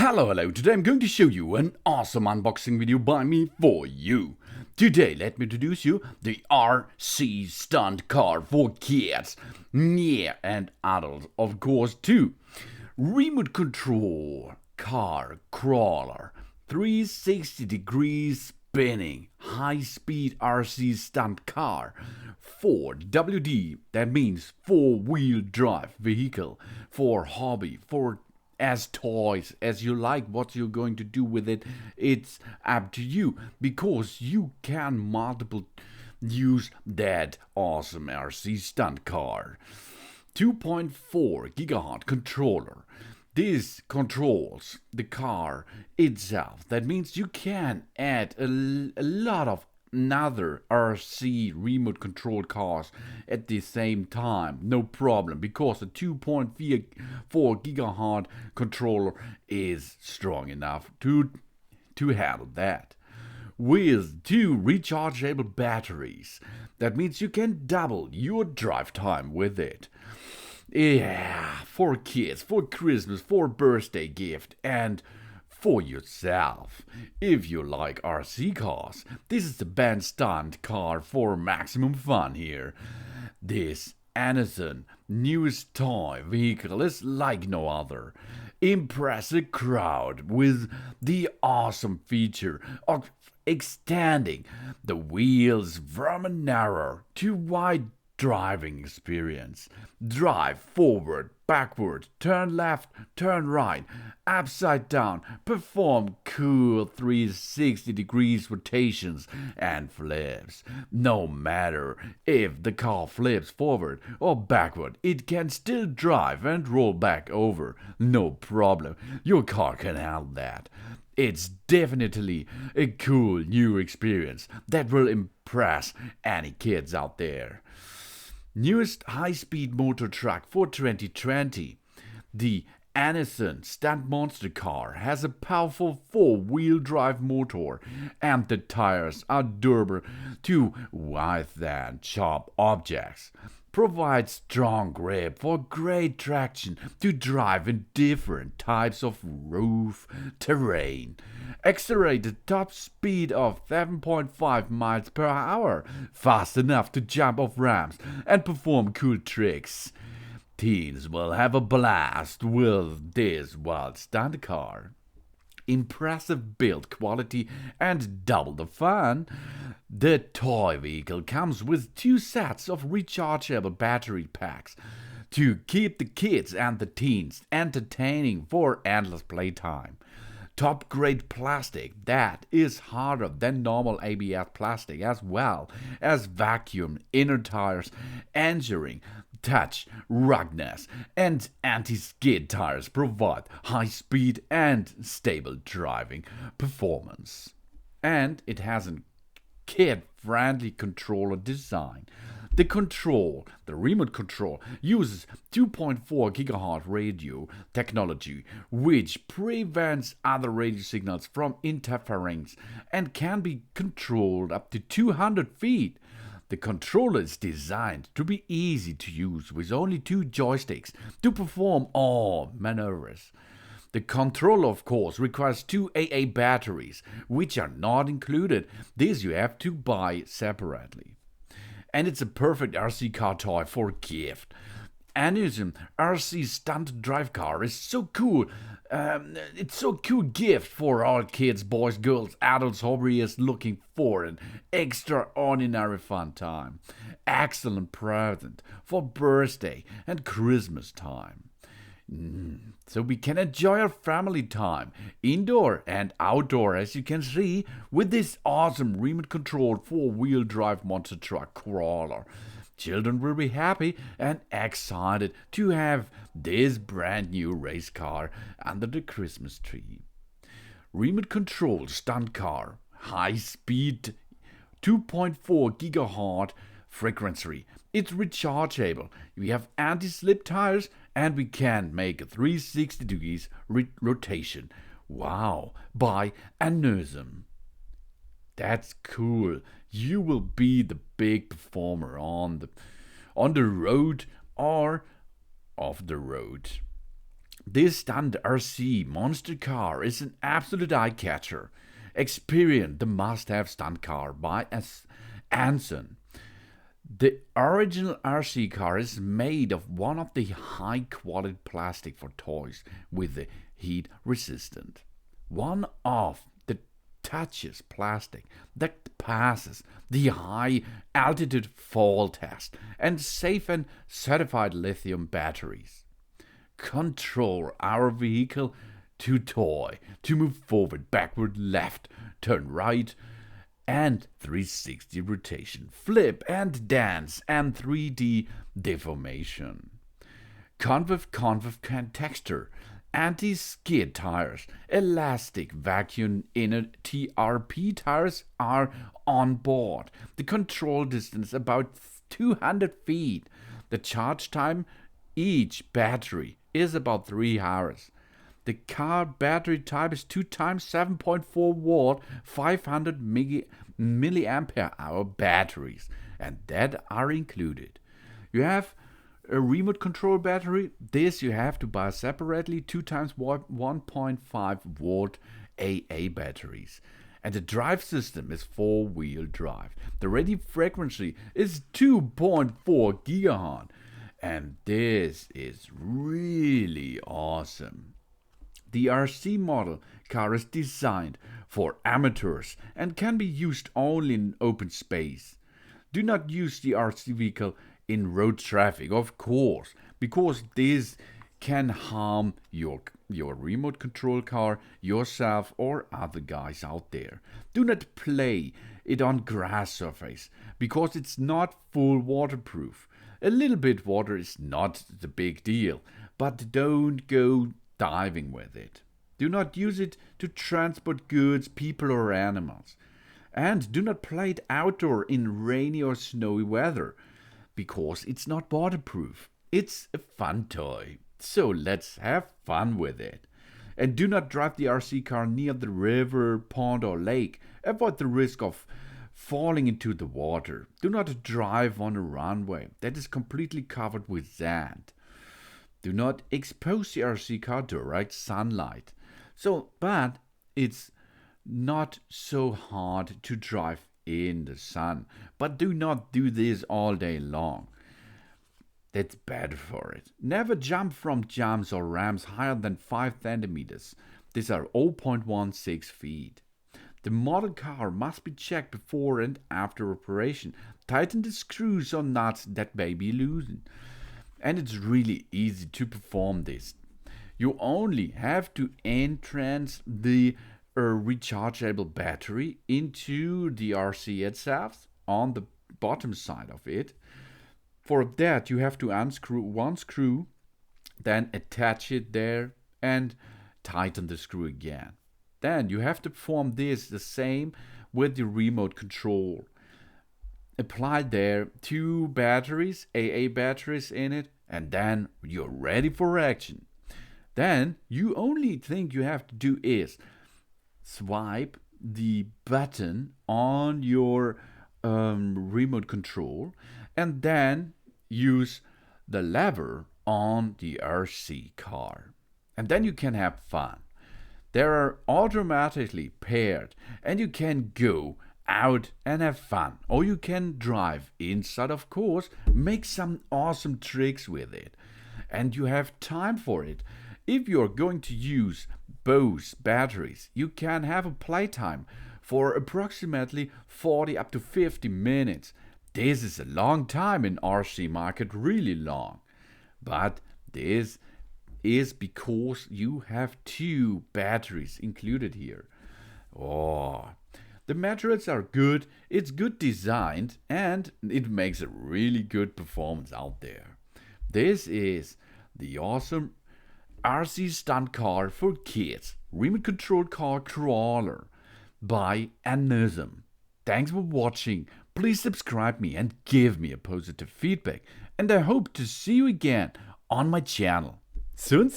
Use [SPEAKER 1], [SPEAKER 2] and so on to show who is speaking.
[SPEAKER 1] Hello, today I'm going to show you an awesome unboxing video by me for you. Today, let me introduce you the RC Stunt car for kids, yeah, and adults of course too. Remote control car crawler, 360 degrees spinning, high-speed RC stunt car, 4WD, that means four-wheel drive vehicle, for hobby, for as toys as you like. What you're going to do with it, it's up to you, because you can multiple use that awesome RC stunt car. 2.4 gigahertz controller. This controls the car itself. That means you can add a lot of another RC remote controlled cars at the same time, no problem, because the 2.4 gigahertz controller is strong enough to handle that. With two rechargeable batteries, that means you can double your drive time with it. Yeah, for kids, for Christmas, for birthday gift, and for yourself. If you like RC cars, this is the band stunt car for maximum fun here. This Anysun newest toy vehicle is like no other. Impress a crowd with the awesome feature of extending the wheels from a narrow to wide driving experience. Drive forward, backward, turn left, turn right, upside down, perform cool 360 degrees rotations and flips. No matter if the car flips forward or backward, it can still drive and roll back over. No problem. Your car can handle that. It's definitely a cool new experience that will impress any kids out there. Newest high-speed motor truck for 2020. The Anysun Stunt Monster car has a powerful four-wheel drive motor, and the tires are durable to withstand sharp objects. Provides strong grip for great traction to drive in different types of roof terrain. Accelerated top speed of 7.5 miles per hour, fast enough to jump off ramps and perform cool tricks. Teens will have a blast with this wild stunt car. Impressive build quality and double the fun. The toy vehicle comes with two sets of rechargeable battery packs to keep the kids and the teens entertaining for endless playtime. Top grade plastic that is harder than normal ABS plastic, as well as vacuum inner tires, ensuring touch ruggedness, and anti-skid tires provide high speed and stable driving performance. And it has a kid-friendly controller design. The remote control, uses 2.4 gigahertz radio technology, which prevents other radio signals from interference and can be controlled up to 200 feet. The controller is designed to be easy to use with only two joysticks to perform all maneuvers. The controller, of course, requires two AA batteries, which are not included. These you have to buy separately. And it's a perfect RC car toy for gift. Anysun RC stunt drive car is so cool. It's so cool gift for all kids, boys, girls, adults, hobbyists looking for an extraordinary fun time. Excellent present for birthday and Christmas time. So we can enjoy our family time, indoor and outdoor, as you can see, with this awesome remote controlled four-wheel drive monster truck crawler. Children will be happy and excited to have this brand new race car under the Christmas tree. Remote controlled stunt car, high speed, 2.4 gigahertz frequency. It's rechargeable. We have anti-slip tires, and we can make a 360 degrees rotation. Wow, by Anysun. That's cool. You will be the big performer on the road or off the road. This Stunt RC monster car is an absolute eye-catcher. Experience the must-have stunt car by Anysun. The original RC car is made of one of the high-quality plastic for toys with the heat resistant. One of the touches plastic that passes the high altitude fall test and safe and certified lithium batteries. Control our vehicle to toy, to move forward, backward, left, turn right, and 360 rotation, flip and dance, and 3D deformation. Convex texture, anti-skid tires, elastic vacuum inner TRP tires are on board. The control distance about 200 feet. The charge time each battery is about 3 hours. The car battery type is 2 times 7.4 watt 500 milliampere hour batteries, and that are included. You have a remote control battery. This you have to buy separately, 2 times 1.5 watt AA batteries. And the drive system is 4-wheel drive. The radio frequency is 2.4 gigahertz. And this is really awesome. The RC model car is designed for amateurs and can be used only in open space. Do not use the RC vehicle in road traffic, of course, because this can harm your remote control car, yourself, or other guys out there. Do not play it on grass surface because it's not full waterproof. A little bit water is not the big deal, but don't go diving with it. Do not use it to transport goods, people, or animals. And do not play it outdoor in rainy or snowy weather, because it's not waterproof. It's a fun toy, so let's have fun with it. And do not drive the RC car near the river, pond, or lake. Avoid the risk of falling into the water. Do not drive on a runway that is completely covered with sand. Do not expose the RC car to direct sunlight. But it's not so hard to drive in the sun. But do not do this all day long. That's bad for it. Never jump from jumps or ramps higher than 5 centimeters. These are 0.16 feet. The model car must be checked before and after operation. Tighten the screws or nuts that may be loosened. And it's really easy to perform this. You only have to entrance the rechargeable battery into the RC itself on the bottom side of it. For that, you have to unscrew one screw, then attach it there and tighten the screw again. Then you have to perform this the same with the remote control. Apply there 2 batteries, AA batteries in it, and then you're ready for action. Then you only thing you have to do is swipe the button on your remote control and then use the lever on the RC car. And then you can have fun. They are automatically paired and you can go out and have fun. Or you can drive inside, of course, make some awesome tricks with it. And you have time for it. If you're going to use both batteries, you can have a playtime for approximately 40 up to 50 minutes. This is a long time in RC market, really long. But this is because you have 2 batteries included here. Oh, the materials are good, it's good designed, and it makes a really good performance out there. This is the awesome RC stunt car for kids, remote control car crawler by Anysun. Thanks for watching. Please subscribe me and give me a positive feedback. And I hope to see you again on my channel. Soon.